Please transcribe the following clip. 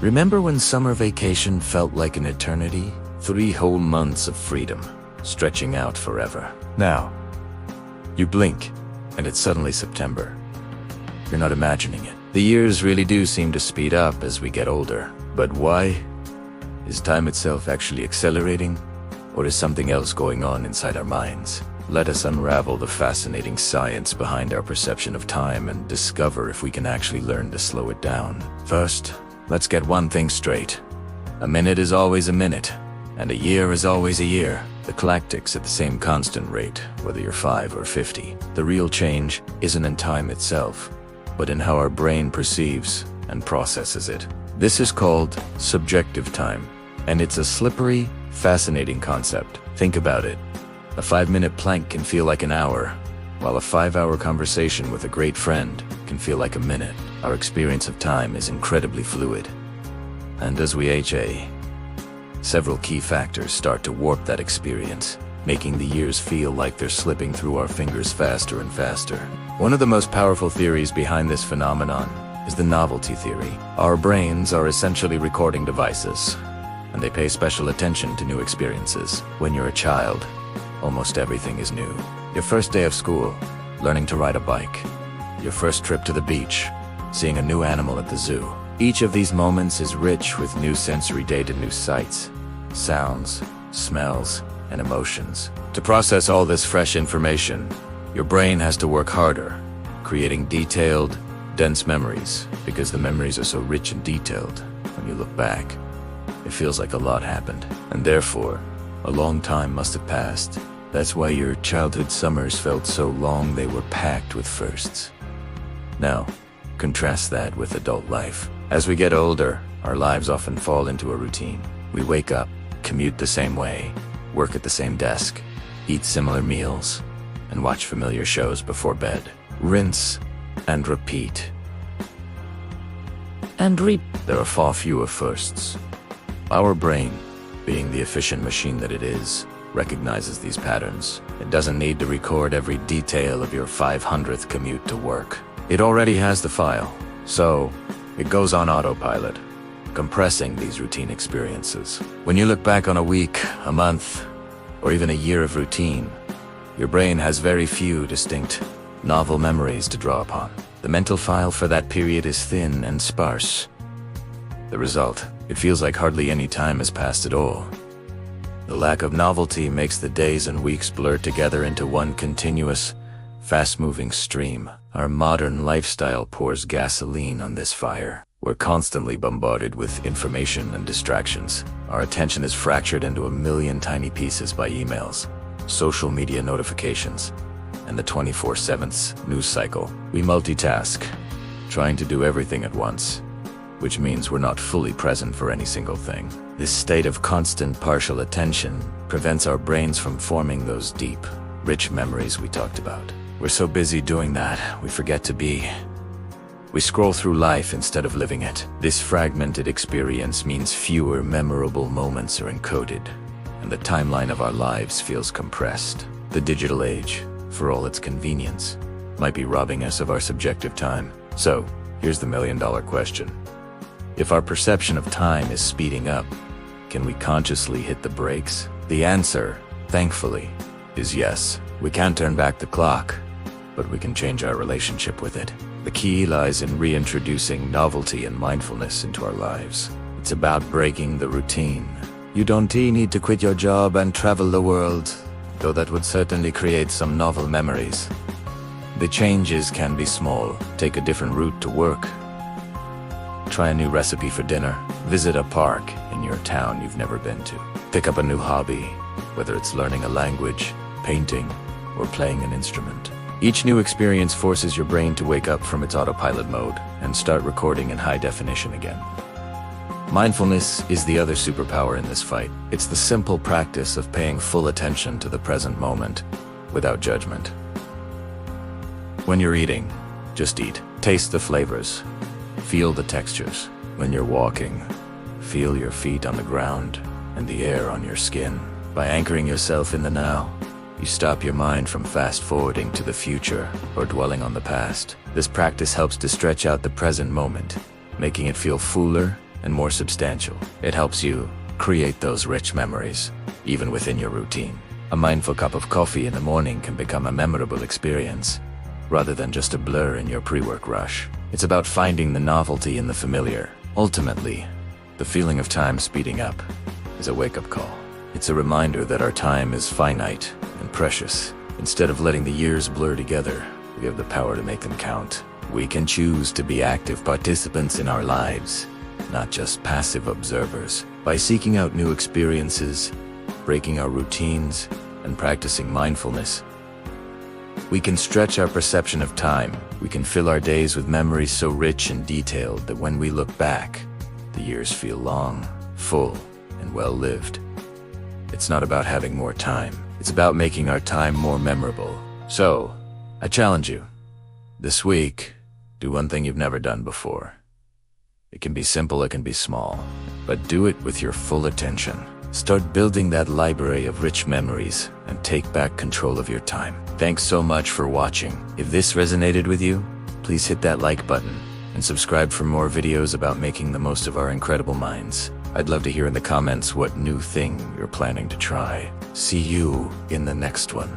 Remember when summer vacation felt like an eternity? 3 whole months of freedom, stretching out forever. Now, you blink, and it's suddenly September. You're not imagining it. The years really do seem to speed up as we get older. But why? Is time itself actually accelerating? Or is something else going on inside our minds? Let us unravel the fascinating science behind our perception of time and discover if we can actually learn to slow it down. First, let's get one thing straight. A minute is always a minute, and a year is always a year. The clock ticks at the same constant rate, whether you're 5 or 50. The real change isn't in time itself, but in how our brain perceives and processes it. This is called subjective time, and it's a slippery, fascinating concept. Think about it. A 5-minute plank can feel like an hour, while a 5-hour conversation with a great friend can feel like a minute. Our experience of time is incredibly fluid. And as we age, several key factors start to warp that experience, making the years feel like they're slipping through our fingers faster and faster. One of the most powerful theories behind this phenomenon is the novelty theory. Our brains are essentially recording devices, and they pay special attention to new experiences. When you're a child, almost everything is new. Your first day of school, learning to ride a bike. Your first trip to the beach, seeing a new animal at the zoo. Each of these moments is rich with new sensory data, new sights, sounds, smells, and emotions. To process all this fresh information, your brain has to work harder, creating detailed, dense memories, because the memories are so rich and detailed. When you look back, it feels like a lot happened, and therefore, a long time must have passed. That's why your childhood summers felt so long they were packed with firsts. Now, contrast that with adult life. As we get older, our lives often fall into a routine. We wake up, commute the same way, work at the same desk, eat similar meals, and watch familiar shows before bed. Rinse and repeat. There are far fewer firsts. Our brain, being the efficient machine that it is, recognizes these patterns. It doesn't need to record every detail of your 500th commute to work. It already has the file, so it goes on autopilot, compressing these routine experiences. When you look back on a week, a month, or even a year of routine, your brain has very few distinct, novel memories to draw upon. The mental file for that period is thin and sparse. The result, it feels like hardly any time has passed at all. The lack of novelty makes the days and weeks blur together into one continuous, fast-moving stream. Our modern lifestyle pours gasoline on this fire. We're constantly bombarded with information and distractions. Our attention is fractured into a million tiny pieces by emails, social media notifications, and the 24/7 news cycle. We multitask, trying to do everything at once, which means we're not fully present for any single thing. This state of constant partial attention prevents our brains from forming those deep, rich memories we talked about. We're so busy doing that, we forget to be. We scroll through life instead of living it. This fragmented experience means fewer memorable moments are encoded, and the timeline of our lives feels compressed. The digital age, for all its convenience, might be robbing us of our subjective time. So, here's the million-dollar question. If our perception of time is speeding up, can we consciously hit the brakes? The answer, thankfully, is yes. We can't turn back the clock, but we can change our relationship with it. The key lies in reintroducing novelty and mindfulness into our lives. It's about breaking the routine. You don't need to quit your job and travel the world, though that would certainly create some novel memories. The changes can be small. Take a different route to work. Try a new recipe for dinner. Visit a park in your town you've never been to. Pick up a new hobby, whether it's learning a language, painting, or playing an instrument. Each new experience forces your brain to wake up from its autopilot mode and start recording in high definition again. Mindfulness is the other superpower in this fight. It's the simple practice of paying full attention to the present moment without judgment. When you're eating, just eat. Taste the flavors. Feel the textures. When you're walking, feel your feet on the ground and the air on your skin. By anchoring yourself in the now, you stop your mind from fast-forwarding to the future or dwelling on the past. This practice helps to stretch out the present moment, making it feel fuller and more substantial. It helps you create those rich memories, even within your routine. A mindful cup of coffee in the morning can become a memorable experience, rather than just a blur in your pre-work rush. It's about finding the novelty in the familiar. Ultimately, the feeling of time speeding up is a wake-up call. It's a reminder that our time is finite and precious. Instead of letting the years blur together, we have the power to make them count. We can choose to be active participants in our lives, not just passive observers. By seeking out new experiences, breaking our routines, and practicing mindfulness, we can stretch our perception of time. We can fill our days with memories so rich and detailed that when we look back, the years feel long, full, and well-lived. It's not about having more time. It's about making our time more memorable. So, I challenge you. This week, do one thing you've never done before. It can be simple, it can be small, but do it with your full attention. Start building that library of rich memories and take back control of your time. Thanks so much for watching. If this resonated with you, please hit that like button and subscribe for more videos about making the most of our incredible minds. I'd love to hear in the comments what new thing you're planning to try. See you in the next one.